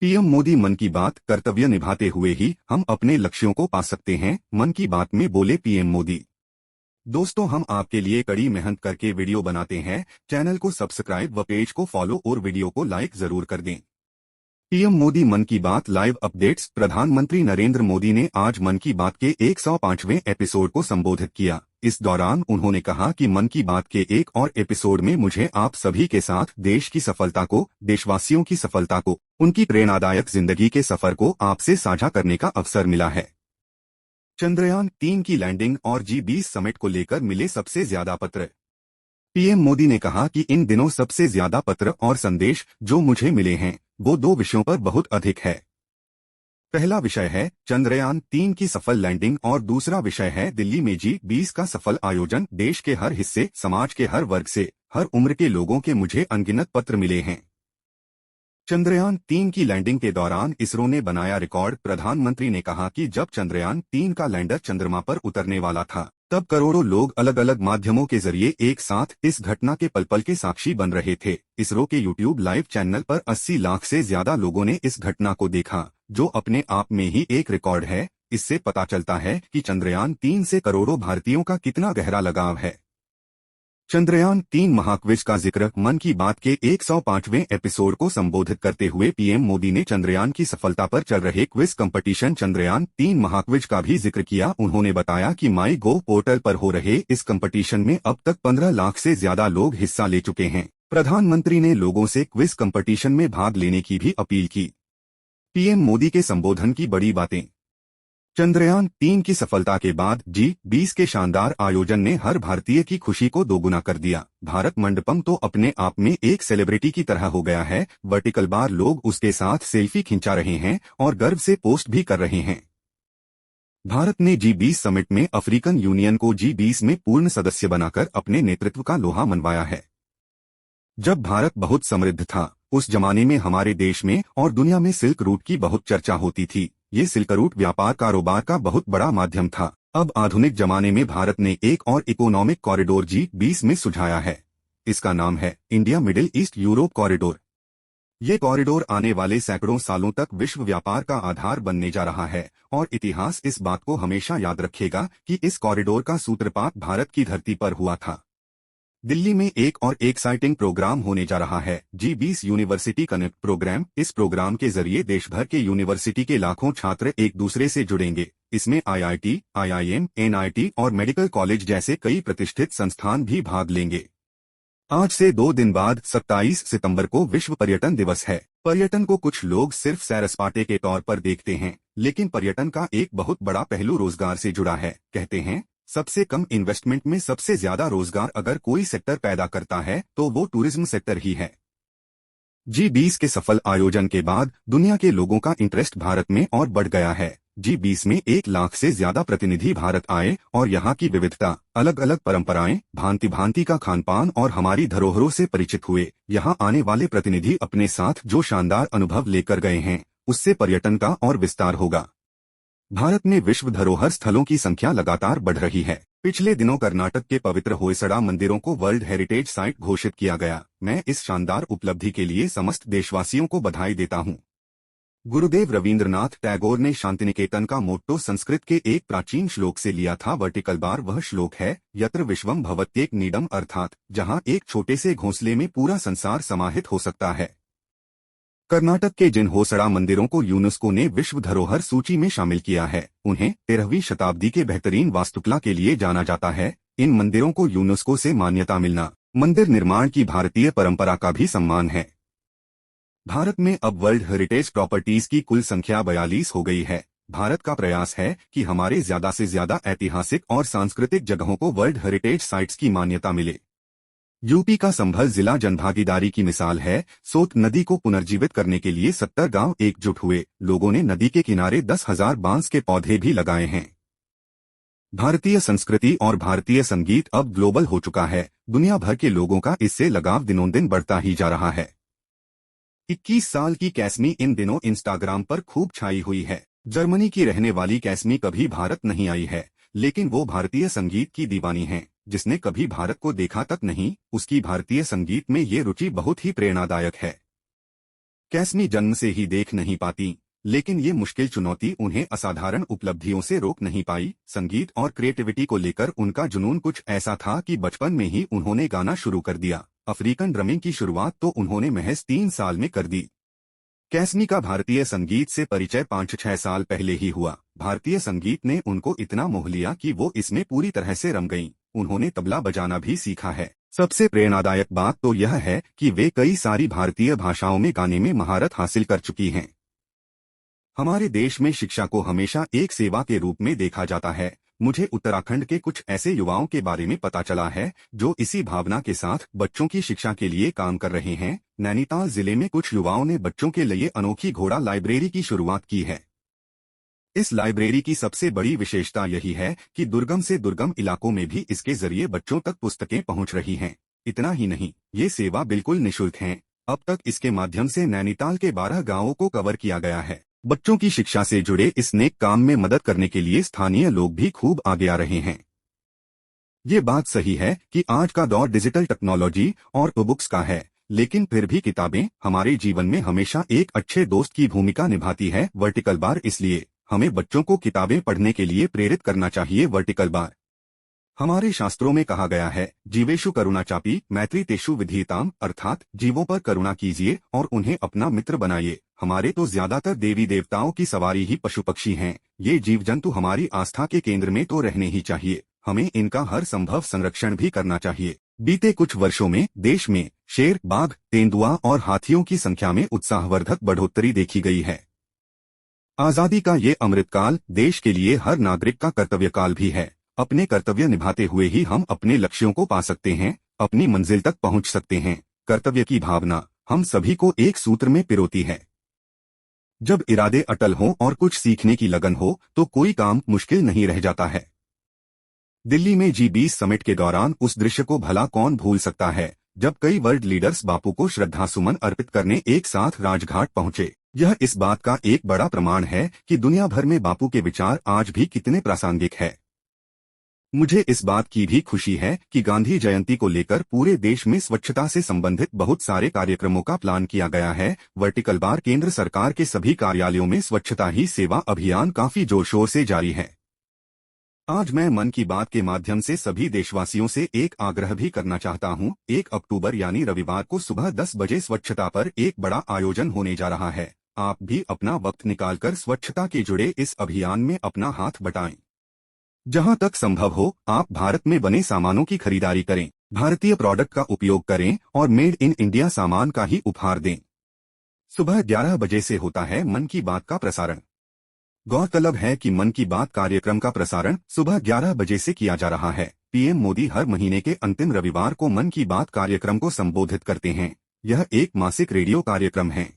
PM Modi मन की बात कर्तव्य निभाते हुए ही हम अपने लक्ष्यों को पा सकते हैं। मन की बात में बोले पीएम मोदी। दोस्तों, हम आपके लिए कड़ी मेहनत करके वीडियो बनाते हैं। चैनल को सब्सक्राइब व पेज को फॉलो और वीडियो को लाइक जरूर कर दें। पीएम मोदी मन की बात लाइव अपडेट्स। प्रधानमंत्री नरेंद्र मोदी ने आज मन की बात के 105वें एपिसोड को संबोधित किया। इस दौरान उन्होंने कहा कि मन की बात के एक और एपिसोड में मुझे आप सभी के साथ देश की सफलता को, देशवासियों की सफलता को, उनकी प्रेरणादायक जिंदगी के सफर को आपसे साझा करने का अवसर मिला है। चंद्रयान-3 की लैंडिंग और G20 समिट को लेकर मिले सबसे ज्यादा पत्र। पीएम मोदी ने कहा कि इन दिनों सबसे ज्यादा पत्र और संदेश जो मुझे मिले हैं वो दो विषयों पर बहुत अधिक है। पहला विषय है चंद्रयान-3 की सफल लैंडिंग और दूसरा विषय है दिल्ली में G20 का सफल आयोजन। देश के हर हिस्से, समाज के हर वर्ग से, हर उम्र के लोगों के मुझे अनगिनत पत्र मिले हैं। चंद्रयान-3 की लैंडिंग के दौरान इसरो ने बनाया रिकॉर्ड। प्रधानमंत्री ने कहा कि जब चंद्रयान-3 का लैंडर चंद्रमा पर उतरने वाला था तब करोड़ों लोग अलग अलग माध्यमों के जरिए एक साथ इस घटना के पल पल के साक्षी बन रहे थे। इसरो के YouTube लाइव चैनल पर 80 लाख से ज्यादा लोगों ने इस घटना को देखा, जो अपने आप में ही एक रिकॉर्ड है। इससे पता चलता है कि चंद्रयान-3 से करोड़ों भारतीयों का कितना गहरा लगाव है। चंद्रयान-3 महाक्विज का जिक्र। मन की बात के 105वें एपिसोड को संबोधित करते हुए पीएम मोदी ने चंद्रयान की सफलता पर चल रहे क्विज कंपटीशन चंद्रयान-3 महाक्विज का भी जिक्र किया। उन्होंने बताया कि माई गोव पोर्टल पर हो रहे इस कंपटीशन में अब तक 15 लाख से ज्यादा लोग हिस्सा ले चुके हैं। प्रधानमंत्री ने लोगों से क्विज कंपटीशन में भाग लेने की भी अपील की। पीएम मोदी के संबोधन की बड़ी बातें। चंद्रयान-3 की सफलता के बाद G20 के शानदार आयोजन ने हर भारतीय की खुशी को दोगुना कर दिया। भारत मंडपम तो अपने आप में एक सेलिब्रिटी की तरह हो गया है। वर्टिकल बार लोग उसके साथ सेल्फी खिंचा रहे हैं और गर्व से पोस्ट भी कर रहे हैं। भारत ने G20 समिट में अफ्रीकन यूनियन को G20 में पूर्ण सदस्य बनाकर अपने नेतृत्व का लोहा मनवाया है। जब भारत बहुत समृद्ध था उस जमाने में हमारे देश में और दुनिया में सिल्क रूट की बहुत चर्चा होती थी। ये सिल्क रूट व्यापार कारोबार का बहुत बड़ा माध्यम था। अब आधुनिक जमाने में भारत ने एक और इकोनॉमिक कॉरिडोर G20 में सुझाया है। इसका नाम है India middle east Europe corridor. ये कॉरिडोर आने वाले सैकड़ों सालों तक विश्व व्यापार का आधार बनने जा रहा है और इतिहास इस बात को हमेशा याद रखेगा कि इस कॉरिडोर का सूत्रपात भारत की धरती पर हुआ था। दिल्ली में एक और एक्साइटिंग प्रोग्राम होने जा रहा है, G20 यूनिवर्सिटी कनेक्ट प्रोग्राम। इस प्रोग्राम के जरिए देश भर के यूनिवर्सिटी के लाखों छात्र एक दूसरे से जुड़ेंगे। इसमें IIT, IIM, NIT और मेडिकल कॉलेज जैसे कई प्रतिष्ठित संस्थान भी भाग लेंगे। आज से 2 दिन बाद 27 सितंबर को विश्व पर्यटन दिवस है। पर्यटन को कुछ लोग सिर्फ सैर सपाटे के तौर पर देखते हैं, लेकिन पर्यटन का एक बहुत बड़ा पहलू रोजगार से जुड़ा है। कहते हैं सबसे कम इन्वेस्टमेंट में सबसे ज्यादा रोजगार अगर कोई सेक्टर पैदा करता है तो वो टूरिज्म सेक्टर ही है। G20 के सफल आयोजन के बाद दुनिया के लोगों का इंटरेस्ट भारत में और बढ़ गया है। G20 में 1 लाख से ज्यादा प्रतिनिधि भारत आए और यहाँ की विविधता, अलग अलग परंपराएं, भांति भांति का खानपान और हमारी धरोहरों से परिचित हुए। यहाँ आने वाले प्रतिनिधि अपने साथ जो शानदार अनुभव लेकर गए हैं उससे पर्यटन का और विस्तार होगा। भारत में विश्व धरोहर स्थलों की संख्या लगातार बढ़ रही है। पिछले दिनों कर्नाटक के पवित्र होयसड़ा मंदिरों को वर्ल्ड हेरिटेज साइट घोषित किया गया। मैं इस शानदार उपलब्धि के लिए समस्त देशवासियों को बधाई देता हूं। गुरुदेव रवींद्रनाथ टैगोर ने शांतिनिकेतन का मोट्टो संस्कृत के एक प्राचीन श्लोक से लिया था। वर्टिकल बार वह श्लोक है, यत्र विश्वम भवत्येक नीडम, अर्थात जहां एक छोटे से घोंसले में पूरा संसार समाहित हो सकता है। कर्नाटक के जिन होयसड़ा मंदिरों को यूनेस्को ने विश्व धरोहर सूची में शामिल किया है उन्हें 13वीं शताब्दी के बेहतरीन वास्तुकला के लिए जाना जाता है। इन मंदिरों को यूनेस्को से मान्यता मिलना मंदिर निर्माण की भारतीय परंपरा का भी सम्मान है। भारत में अब वर्ल्ड हेरिटेज प्रॉपर्टीज की कुल संख्या 42 हो गई है। भारत का प्रयास है कि हमारे ज्यादा से ज्यादा ऐतिहासिक और सांस्कृतिक जगहों को वर्ल्ड हेरिटेज साइट्स की मान्यता मिले। यूपी का संभल जिला जनभागीदारी की मिसाल है। सोत नदी को पुनर्जीवित करने के लिए 70 गांव एकजुट हुए। लोगों ने नदी के किनारे 10,000 बांस के पौधे भी लगाए हैं। भारतीय संस्कृति और भारतीय संगीत अब ग्लोबल हो चुका है। दुनिया भर के लोगों का इससे लगाव दिनों दिन बढ़ता ही जा रहा है। 21 साल की कैस्मी इन दिनों इंस्टाग्राम पर खूब छाई हुई है। जर्मनी की रहने वाली कैस्मी कभी भारत नहीं आई है, लेकिन वो भारतीय संगीत की दीवानी है। जिसने कभी भारत को देखा तक नहीं, उसकी भारतीय संगीत में ये रुचि बहुत ही प्रेरणादायक है। कैसमी जन्म से ही देख नहीं पाती, लेकिन ये मुश्किल चुनौती उन्हें असाधारण उपलब्धियों से रोक नहीं पाई। संगीत और क्रिएटिविटी को लेकर उनका जुनून कुछ ऐसा था कि बचपन में ही उन्होंने गाना शुरू कर दिया। अफ्रीकन ड्रमिंग की शुरुआत तो उन्होंने महज 3 साल में कर दी। कैसमी का भारतीय संगीत से परिचय 5-6 साल पहले ही हुआ। भारतीय संगीत ने उनको इतना मोह लिया कि वो इसमें पूरी तरह से रम गईं। उन्होंने तबला बजाना भी सीखा है। सबसे प्रेरणादायक बात तो यह है कि वे कई सारी भारतीय भाषाओं में गाने में महारत हासिल कर चुकी हैं। हमारे देश में शिक्षा को हमेशा एक सेवा के रूप में देखा जाता है। मुझे उत्तराखंड के कुछ ऐसे युवाओं के बारे में पता चला है जो इसी भावना के साथ बच्चों की शिक्षा के लिए काम कर रहे हैं। नैनीताल जिले में कुछ युवाओं ने बच्चों के लिए अनोखी घोड़ा लाइब्रेरी की शुरुआत की है। इस लाइब्रेरी की सबसे बड़ी विशेषता यही है कि दुर्गम से दुर्गम इलाकों में भी इसके जरिए बच्चों तक पुस्तकें पहुंच रही हैं। इतना ही नहीं, ये सेवा बिल्कुल निःशुल्क है। अब तक इसके माध्यम से नैनीताल के 12 गांवों को कवर किया गया है। बच्चों की शिक्षा से जुड़े इस नेक काम में मदद करने के लिए स्थानीय लोग भी खूब आगे आ रहे हैं। ये बात सही है कि आज का दौर डिजिटल टेक्नोलॉजी और बुक्स का है, लेकिन फिर भी किताबें हमारे जीवन में हमेशा एक अच्छे दोस्त की भूमिका निभाती है। वर्टिकल बार इसलिए हमें बच्चों को किताबें पढ़ने के लिए प्रेरित करना चाहिए। वर्टिकल बार हमारे शास्त्रों में कहा गया है, जीवेषु करुणा चापी मैत्री तेषु विधीयताम, अर्थात जीवों पर करुणा कीजिए और उन्हें अपना मित्र बनाइए। हमारे तो ज्यादातर देवी देवताओं की सवारी ही पशु पक्षी हैं। ये जीव जंतु हमारी आस्था के केंद्र में तो रहने ही चाहिए। हमें इनका हर संभव संरक्षण भी करना चाहिए। बीते कुछ वर्षों में देश में शेर, बाघ, तेंदुआ और हाथियों की संख्या में उत्साहवर्धक बढ़ोतरी देखी गई है। आजादी का ये अमृतकाल देश के लिए हर नागरिक का कर्तव्यकाल भी है। अपने कर्तव्य निभाते हुए ही हम अपने लक्ष्यों को पा सकते हैं, अपनी मंजिल तक पहुंच सकते हैं। कर्तव्य की भावना हम सभी को एक सूत्र में पिरोती है। जब इरादे अटल हों और कुछ सीखने की लगन हो तो कोई काम मुश्किल नहीं रह जाता है। दिल्ली में G20 समिट के दौरान उस दृश्य को भला कौन भूल सकता है, जब कई वर्ल्ड लीडर्स बापू को श्रद्धासुमन अर्पित करने एक साथ राजघाट पहुंचे। यह इस बात का एक बड़ा प्रमाण है कि दुनिया भर में बापू के विचार आज भी कितने प्रासंगिक है। मुझे इस बात की भी खुशी है कि गांधी जयंती को लेकर पूरे देश में स्वच्छता से संबंधित बहुत सारे कार्यक्रमों का प्लान किया गया है। वर्टिकल बार केंद्र सरकार के सभी कार्यालयों में स्वच्छता ही सेवा अभियान काफी जोर शोर से जारी है। आज मैं मन की बात के माध्यम से सभी देशवासियों से एक आग्रह भी करना चाहता हूं। 1 अक्टूबर यानी रविवार को सुबह 10 बजे स्वच्छता पर एक बड़ा आयोजन होने जा रहा है। आप भी अपना वक्त निकालकर स्वच्छता के जुड़े इस अभियान में अपना हाथ बटाएं। जहां तक संभव हो आप भारत में बने सामानों की खरीदारी करें, भारतीय प्रोडक्ट का उपयोग करें और मेड इन इंडिया सामान का ही उपहार दें। सुबह 11 बजे से होता है मन की बात का प्रसारण। गौरतलब है कि मन की बात कार्यक्रम का प्रसारण सुबह 11 बजे से किया जा रहा है। पीएम मोदी हर महीने के अंतिम रविवार को मन की बात कार्यक्रम को संबोधित करते हैं। यह एक मासिक रेडियो कार्यक्रम है।